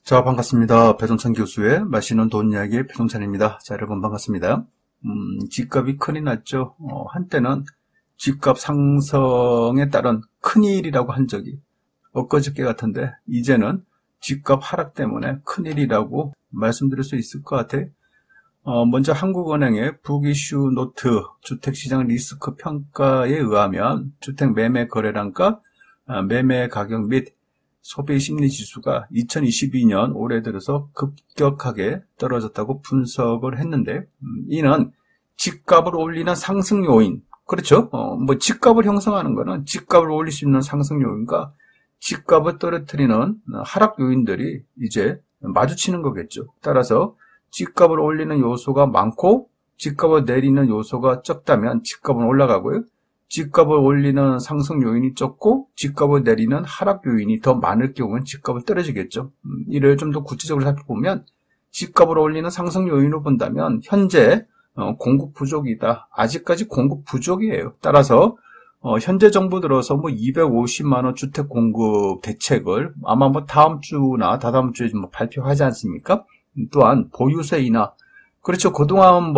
자, 반갑습니다. 배동찬 교수의 맛있는 돈 이야기의 배동찬입니다. 자, 여러분 반갑습니다. 집값이 큰일 났죠. 한때는 집값 상승에 따른 큰일이라고 한 적이 엊그저께 같은데, 이제는 집값 하락 때문에 큰일이라고 말씀드릴 수 있을 것 같아요. 먼저 한국은행의 북이슈 노트 주택시장 리스크 평가에 의하면 주택 매매 거래량가, 매매 가격 및 소비 심리 지수가 2022년 올해 들어서 급격하게 떨어졌다고 분석을 했는데, 이는 집값을 올리는 상승 요인, 그렇죠? 집값을 형성하는 거는 집값을 올릴 수 있는 상승 요인과 집값을 떨어뜨리는 하락 요인들이 이제 마주치는 거겠죠. 따라서 집값을 올리는 요소가 많고 집값을 내리는 요소가 적다면 집값은 올라가고요. 집값을 올리는 상승 요인이 적고 집값을 내리는 하락 요인이 더 많을 경우는 집값은 떨어지겠죠. 이를 좀 더 구체적으로 살펴보면, 집값을 올리는 상승 요인으로 본다면 현재 공급 부족이다. 아직까지 공급 부족이에요. 따라서 현재 정부 들어서 250만 원 주택 공급 대책을 아마 다음 주나 다다음 주에 발표하지 않습니까? 또한 보유세 인하, 그렇죠. 그동안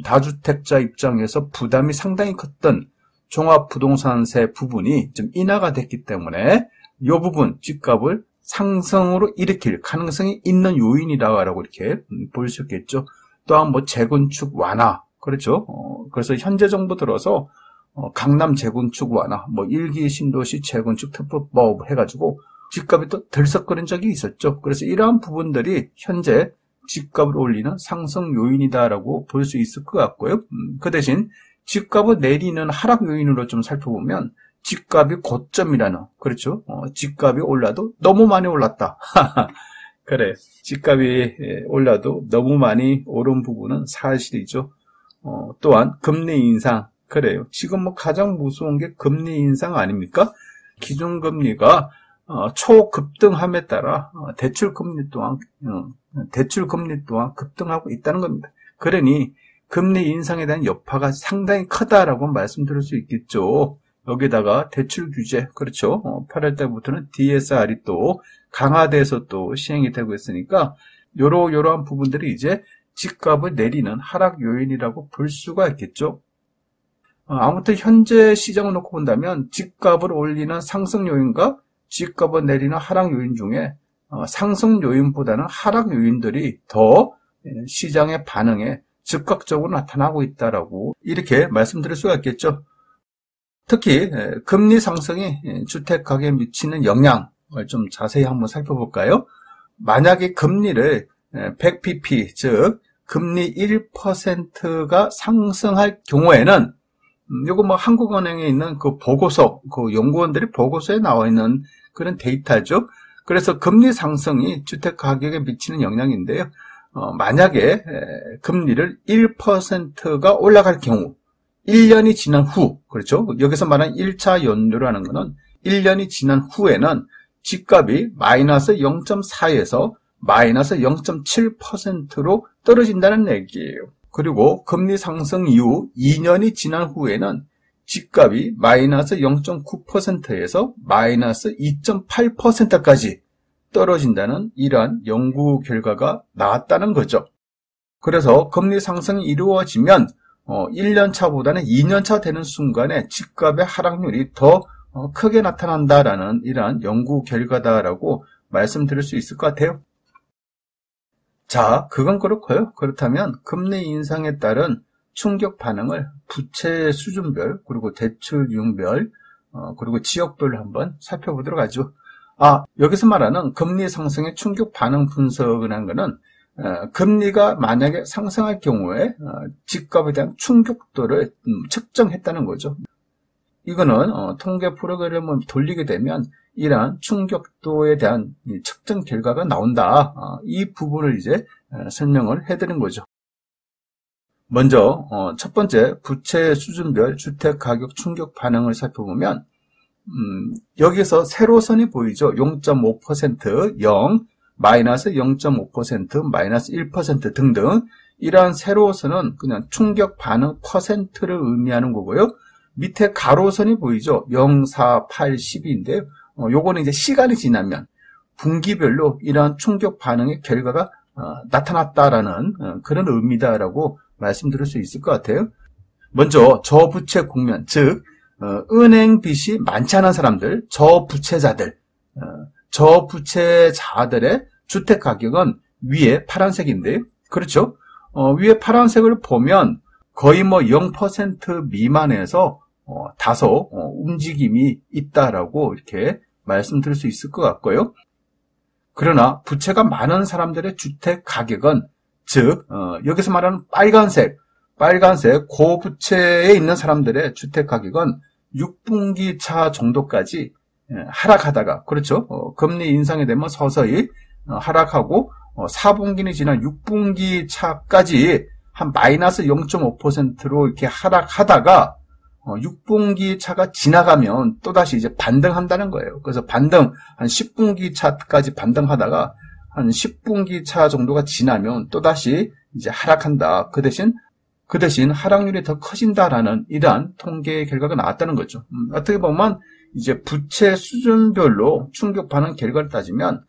다주택자 입장에서 부담이 상당히 컸던 종합부동산세 부분이 좀 인하가 됐기 때문에 이 부분 집값을 상승으로 일으킬 가능성이 있는 요인이라고 이렇게 볼 수 있겠죠. 또한 재건축 완화, 그렇죠. 그래서 현재 정부 들어서 강남 재건축 완화, 1기 신도시 재건축 특별법 해가지고 집값이 또 들썩거린 적이 있었죠. 그래서 이러한 부분들이 현재 집값을 올리는 상승 요인이다라고 볼 수 있을 것 같고요. 그 대신 집값을 내리는 하락 요인으로 좀 살펴보면 집값이 고점이라는, 그렇죠. 집값이 올라도 너무 많이 올랐다. 그래. 집값이 올라도 너무 많이 오른 부분은 사실이죠. 또한 금리 인상. 그래요. 지금 가장 무서운 게 금리 인상 아닙니까? 기준금리가 초급등함에 따라 대출금리 또한 급등하고 있다는 겁니다. 그러니 금리 인상에 대한 여파가 상당히 크다라고 말씀드릴 수 있겠죠. 여기다가 대출 규제, 그렇죠. 8월 달부터는 DSR이 또 강화돼서 또 시행이 되고 있으니까 요러한 부분들이 이제 집값을 내리는 하락 요인이라고 볼 수가 있겠죠. 아무튼 현재 시장을 놓고 본다면 집값을 올리는 상승 요인과 집값을 내리는 하락 요인 중에 상승 요인보다는 하락 요인들이 더 시장의 반응에 즉각적으로 나타나고 있다라고 이렇게 말씀드릴 수가 있겠죠. 특히 금리 상승이 주택 가격에 미치는 영향을 좀 자세히 한번 살펴볼까요? 만약에 금리를 100bp, 즉 금리 1%가 상승할 경우에는, 요거 한국은행에 있는 그 보고서, 그 연구원들이 보고서에 나와 있는 그런 데이터죠. 그래서 금리 상승이 주택 가격에 미치는 영향인데요. 만약에 금리를 1%가 올라갈 경우, 1년이 지난 후, 그렇죠. 여기서 말하는 1차 연료라는 것은 1년이 지난 후에는 집값이 마이너스 0.4에서 마이너스 0.7%로 떨어진다는 얘기예요. 그리고 금리 상승 이후 2년이 지난 후에는 집값이 마이너스 0.9%에서 마이너스 2.8%까지 떨어진다는 이러한 연구 결과가 나왔다는 거죠. 그래서 금리 상승이 이루어지면 1년 차보다는 2년 차 되는 순간에 집값의 하락률이 더 크게 나타난다라는 이러한 연구 결과다라고 말씀드릴 수 있을 것 같아요. 자, 그건 그렇고요. 그렇다면 금리 인상에 따른 충격 반응을 부채 수준별, 그리고 대출 유형별, 그리고 지역별로 한번 살펴보도록 하죠. 여기서 말하는 금리 상승의 충격 반응 분석을 한 거는 금리가 만약에 상승할 경우에 집값에 대한 충격도를 측정했다는 거죠. 이거는 통계 프로그램을 돌리게 되면 이러한 충격도에 대한 측정 결과가 나온다. 이 부분을 이제 설명을 해드린 거죠. 먼저 첫 번째 부채 수준별 주택 가격 충격 반응을 살펴보면 여기서 세로선이 보이죠. 0.5%, 0, 마이너스 0.5%, 마이너스 1% 등등. 이러한 세로선은 그냥 충격 반응 퍼센트를 의미하는 거고요. 밑에 가로선이 보이죠. 0, 4, 8, 12인데요. 요거는 이제 시간이 지나면 분기별로 이러한 충격 반응의 결과가 나타났다라는 그런 의미다라고 말씀드릴 수 있을 것 같아요. 먼저 저부채 국면, 즉 은행 빚이 많지 않은 사람들, 저부채자들의 주택 가격은 위에 파란색인데, 그렇죠? 위에 파란색을 보면 거의 0% 미만에서 다소 움직임이 있다라고 이렇게 말씀드릴 수 있을 것 같고요. 그러나 부채가 많은 사람들의 주택 가격은, 즉 여기서 말하는 빨간색 고부채에 있는 사람들의 주택 가격은 6분기 차 정도까지 하락하다가, 그렇죠? 금리 인상이 되면 서서히 하락하고 4분기는 지난 6분기 차까지 한 마이너스 0.5%로 이렇게 하락하다가 6분기 차가 지나가면 또다시 이제 반등한다는 거예요. 그래서 반등, 한 10분기 차까지 반등하다가 한 10분기 차 정도가 지나면 또다시 이제 하락한다. 그 대신 하락률이 더 커진다라는 이러한 통계 결과가 나왔다는 거죠. 어떻게 보면 이제 부채 수준별로 충격 반응 결과를 따지면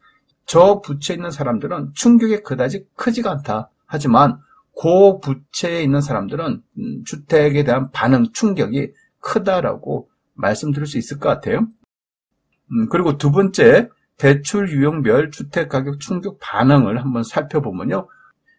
저부채에 있는 사람들은 충격이 그다지 크지가 않다. 하지만 고부채에 있는 사람들은 주택에 대한 반응, 충격이 크다라고 말씀드릴 수 있을 것 같아요. 그리고 두 번째, 대출 유형별 주택 가격 충격 반응을 한번 살펴보면요.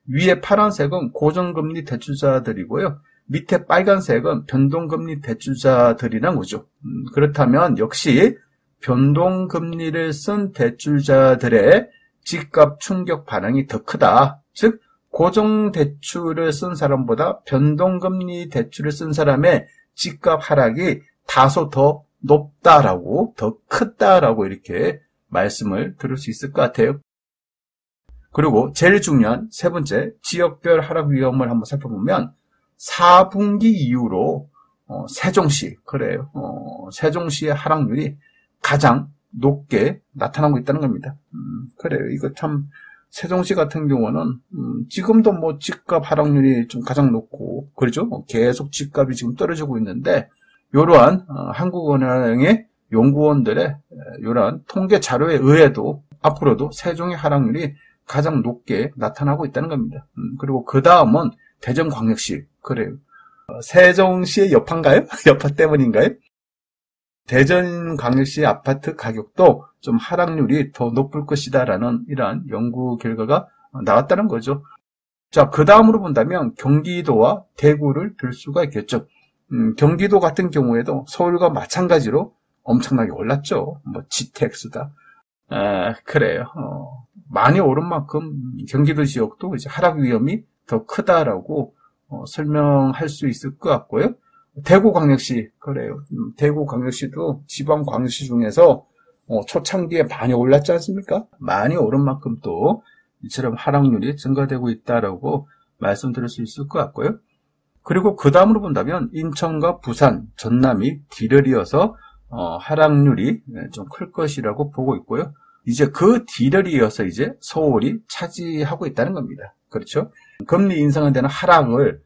위에 파란색은 고정금리 대출자들이고요. 밑에 빨간색은 변동금리 대출자들이란 거죠. 그렇다면 역시 변동금리를 쓴 대출자들의 집값 충격 반응이 더 크다. 즉 고정대출을 쓴 사람보다 변동금리 대출을 쓴 사람의 집값 하락이 다소 더 높다라고, 더 크다라고 이렇게 말씀을 드릴 수 있을 것 같아요. 그리고 제일 중요한 세 번째, 지역별 하락 위험을 한번 살펴보면 4분기 이후로 세종시, 그래요. 세종시의 하락률이 가장 높게 나타나고 있다는 겁니다. 그래요. 이거 참 세종시 같은 경우는 지금도 집값 하락률이 좀 가장 높고, 그렇죠? 계속 집값이 지금 떨어지고 있는데, 이러한 한국은행의 연구원들의 이러한 통계 자료에 의해도 앞으로도 세종의 하락률이 가장 높게 나타나고 있다는 겁니다. 그리고 그 다음은 대전광역시, 그래요. 세종시의 여파인가요? 여파 때문인가요? 대전광역시 아파트 가격도 좀 하락률이 더 높을 것이다라는 이러한 연구 결과가 나왔다는 거죠. 자, 그 다음으로 본다면 경기도와 대구를 들 수가 있겠죠. 경기도 같은 경우에도 서울과 마찬가지로 엄청나게 올랐죠. GTX다. 그래요. 많이 오른 만큼 경기도 지역도 이제 하락 위험이 더 크다라고 설명할 수 있을 것 같고요. 대구광역시, 그래요. 대구광역시도 지방광역시 중에서 초창기에 많이 올랐지 않습니까? 많이 오른 만큼 또 이처럼 하락률이 증가되고 있다라고 말씀드릴 수 있을 것 같고요. 그리고 그 다음으로 본다면 인천과 부산, 전남이 뒤를 이어서 하락률이 좀 클 것이라고 보고 있고요. 이제 그 뒤를 이어서 이제 서울이 차지하고 있다는 겁니다. 그렇죠? 금리 인상에 대한 하락을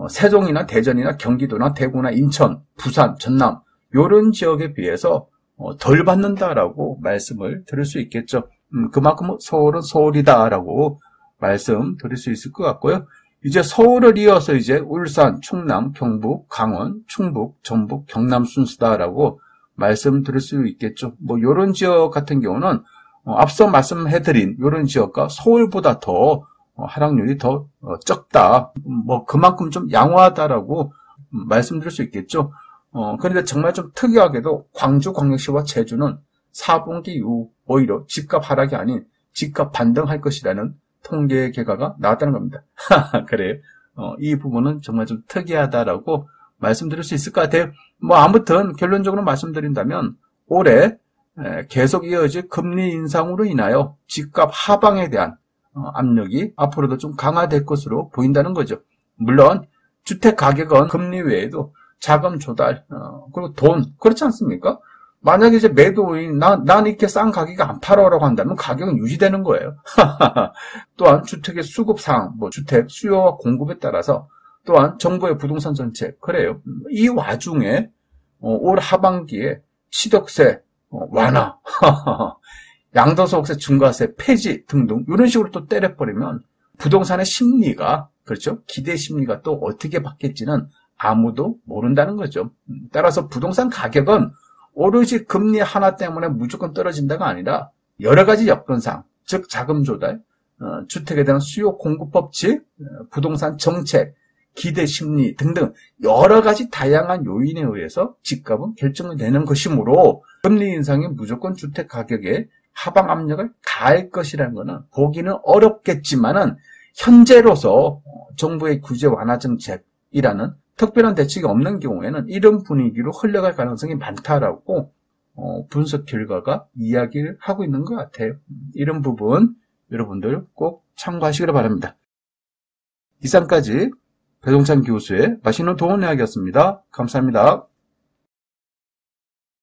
세종이나 대전이나 경기도나 대구나 인천, 부산, 전남 이런 지역에 비해서 덜 받는다라고 말씀을 드릴 수 있겠죠. 그만큼 서울은 서울이다라고 말씀드릴 수 있을 것 같고요. 이제 서울을 이어서 이제 울산, 충남, 경북, 강원, 충북, 전북, 경남 순서다라고 말씀드릴 수 있겠죠. 이런 지역 같은 경우는 앞서 말씀해드린 이런 지역과 서울보다 더 하락률이 더 적다. 그만큼 좀 양호하다라고 말씀드릴 수 있겠죠. 그런데 정말 좀 특이하게도 광주광역시와 제주는 4분기 이후 오히려 집값 하락이 아닌 집값 반등할 것이라는 통계 결과가 나왔다는 겁니다. 그래요. 이 부분은 정말 좀 특이하다라고 말씀드릴 수 있을 것 같아요. 아무튼 결론적으로 말씀드린다면 올해 계속 이어질 금리 인상으로 인하여 집값 하방에 대한 압력이 앞으로도 좀 강화될 것으로 보인다는 거죠. 물론 주택 가격은 금리 외에도 자금 조달, 그리고 돈, 그렇지 않습니까? 만약에 이제 매도인, 난 이렇게 싼 가격에 안 팔아라고 한다면 가격은 유지되는 거예요. 또한 주택의 수급 상황, 주택 수요와 공급에 따라서 또한 정부의 부동산 정책, 그래요. 이 와중에 올 하반기에 취득세 완화, 양도소득세 중과세 폐지 등등 이런 식으로 또 때려버리면 부동산의 심리가 그렇죠? 기대 심리가 또 어떻게 바뀔지는 아무도 모른다는 거죠. 따라서 부동산 가격은 오로지 금리 하나 때문에 무조건 떨어진다가 아니라 여러 가지 여건상, 즉 자금 조달, 주택에 대한 수요 공급 법칙, 부동산 정책, 기대 심리 등등 여러 가지 다양한 요인에 의해서 집값은 결정이 되는 것이므로 금리 인상이 무조건 주택 가격에 하방 압력을 가할 것이라는 것은 보기는 어렵겠지만은 현재로서 정부의 규제 완화 정책이라는 특별한 대책이 없는 경우에는 이런 분위기로 흘러갈 가능성이 많다라고 분석 결과가 이야기를 하고 있는 것 같아요. 이런 부분 여러분들 꼭 참고하시길 바랍니다. 이상까지 배동찬 교수의 맛있는 동원 이야기였습니다. 감사합니다.